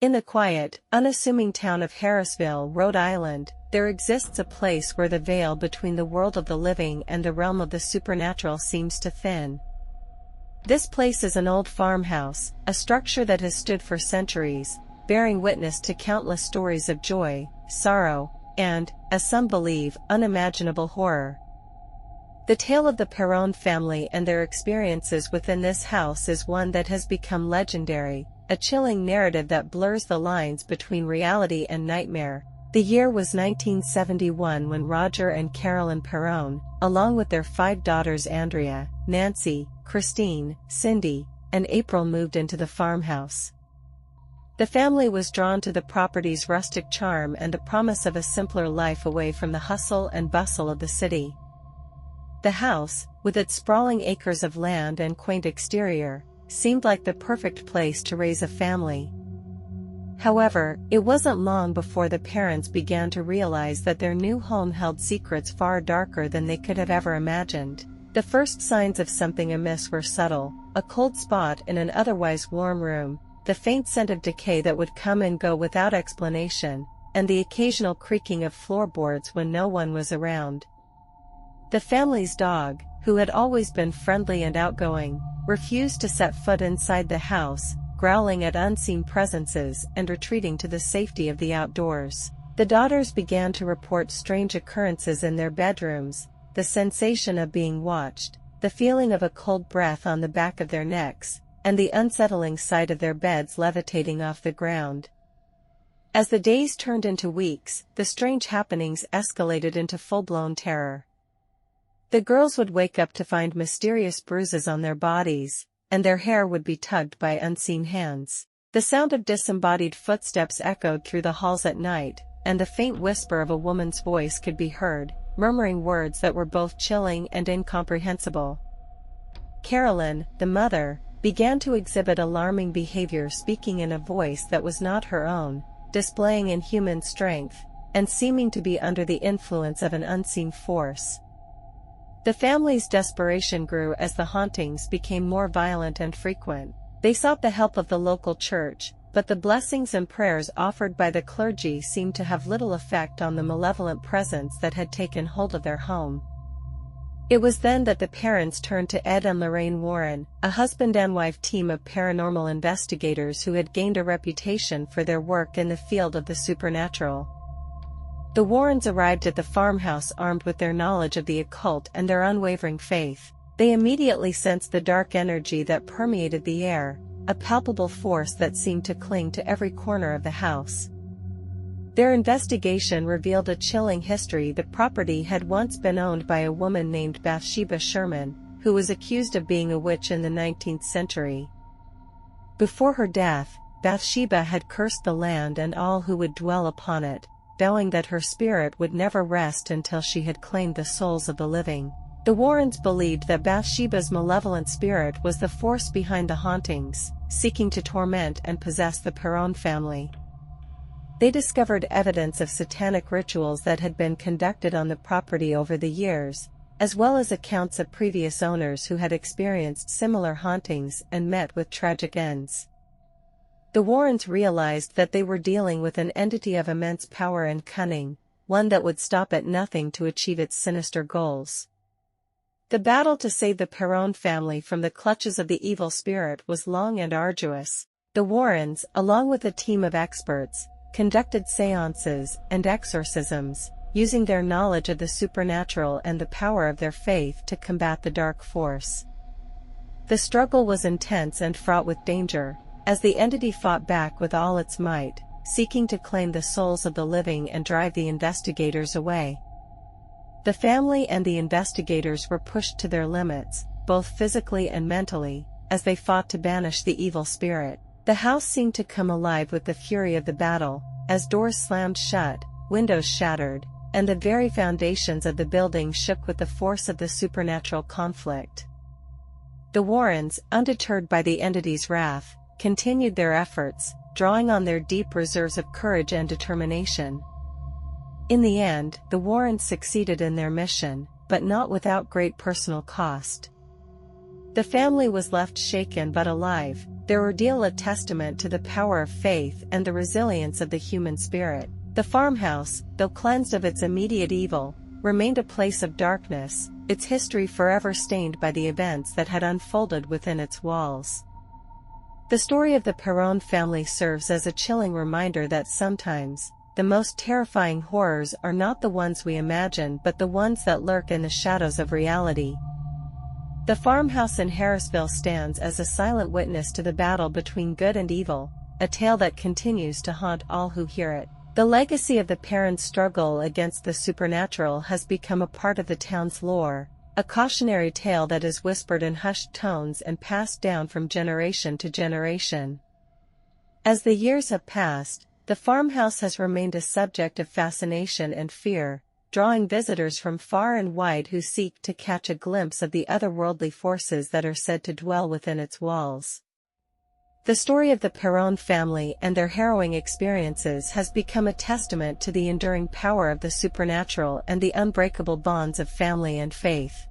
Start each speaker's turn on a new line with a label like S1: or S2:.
S1: In the quiet, unassuming town of Harrisville, Rhode Island, there exists a place where the veil between the world of the living and the realm of the supernatural seems to thin. This place is an old farmhouse, a structure that has stood for centuries, bearing witness to countless stories of joy, sorrow, and, as some believe, unimaginable horror. The tale of the Perron family and their experiences within this house is one that has become legendary, a chilling narrative that blurs the lines between reality and nightmare. The year was 1971 when Roger and Carolyn Perron, along with their 5 daughters Andrea, Nancy, Christine, Cindy, and April moved into the farmhouse. The family was drawn to the property's rustic charm and the promise of a simpler life away from the hustle and bustle of the city. The house, with its sprawling acres of land and quaint exterior, seemed like the perfect place to raise a family. However, it wasn't long before the parents began to realize that their new home held secrets far darker than they could have ever imagined. The first signs of something amiss were subtle: a cold spot in an otherwise warm room, the faint scent of decay that would come and go without explanation, and the occasional creaking of floorboards when no one was around. The family's dog, who had always been friendly and outgoing, refused to set foot inside the house, growling at unseen presences and retreating to the safety of the outdoors. The daughters began to report strange occurrences in their bedrooms, the sensation of being watched, the feeling of a cold breath on the back of their necks, and the unsettling sight of their beds levitating off the ground. As the days turned into weeks, the strange happenings escalated into full-blown terror. The girls would wake up to find mysterious bruises on their bodies, and their hair would be tugged by unseen hands. The sound of disembodied footsteps echoed through the halls at night, and the faint whisper of a woman's voice could be heard, murmuring words that were both chilling and incomprehensible. Carolyn, the mother, began to exhibit alarming behavior, speaking in a voice that was not her own, displaying inhuman strength, and seeming to be under the influence of an unseen force. The family's desperation grew as the hauntings became more violent and frequent. They sought the help of the local church, but the blessings and prayers offered by the clergy seemed to have little effect on the malevolent presence that had taken hold of their home. It was then that the parents turned to Ed and Lorraine Warren, a husband and wife team of paranormal investigators who had gained a reputation for their work in the field of the supernatural. The Warrens arrived at the farmhouse armed with their knowledge of the occult and their unwavering faith. They immediately sensed the dark energy that permeated the air, a palpable force that seemed to cling to every corner of the house. Their investigation revealed a chilling history. The property had once been owned by a woman named Bathsheba Sherman, who was accused of being a witch in the 19th century. Before her death, Bathsheba had cursed the land and all who would dwell upon it, vowing that her spirit would never rest until she had claimed the souls of the living. The Warrens believed that Bathsheba's malevolent spirit was the force behind the hauntings, seeking to torment and possess the Perron family. They discovered evidence of satanic rituals that had been conducted on the property over the years, as well as accounts of previous owners who had experienced similar hauntings and met with tragic ends. The Warrens realized that they were dealing with an entity of immense power and cunning, one that would stop at nothing to achieve its sinister goals. The battle to save the Perron family from the clutches of the evil spirit was long and arduous. The Warrens, along with a team of experts, conducted seances and exorcisms, using their knowledge of the supernatural and the power of their faith to combat the dark force. The struggle was intense and fraught with danger, as the entity fought back with all its might, seeking to claim the souls of the living and drive the investigators away. The family and the investigators were pushed to their limits, both physically and mentally, as they fought to banish the evil spirit. The house seemed to come alive with the fury of the battle, as doors slammed shut, windows shattered, and the very foundations of the building shook with the force of the supernatural conflict. The Warrens, undeterred by the entity's wrath, continued their efforts, drawing on their deep reserves of courage and determination. In the end, the Warrens succeeded in their mission, but not without great personal cost. The family was left shaken but alive, their ordeal a testament to the power of faith and the resilience of the human spirit. The farmhouse, though cleansed of its immediate evil, remained a place of darkness, its history forever stained by the events that had unfolded within its walls. The story of the Perron family serves as a chilling reminder that sometimes, the most terrifying horrors are not the ones we imagine but the ones that lurk in the shadows of reality. The farmhouse in Harrisville stands as a silent witness to the battle between good and evil, a tale that continues to haunt all who hear it. The legacy of the Perron's struggle against the supernatural has become a part of the town's lore, a cautionary tale that is whispered in hushed tones and passed down from generation to generation. As the years have passed, the farmhouse has remained a subject of fascination and fear, drawing visitors from far and wide who seek to catch a glimpse of the otherworldly forces that are said to dwell within its walls. The story of the Perron family and their harrowing experiences has become a testament to the enduring power of the supernatural and the unbreakable bonds of family and faith.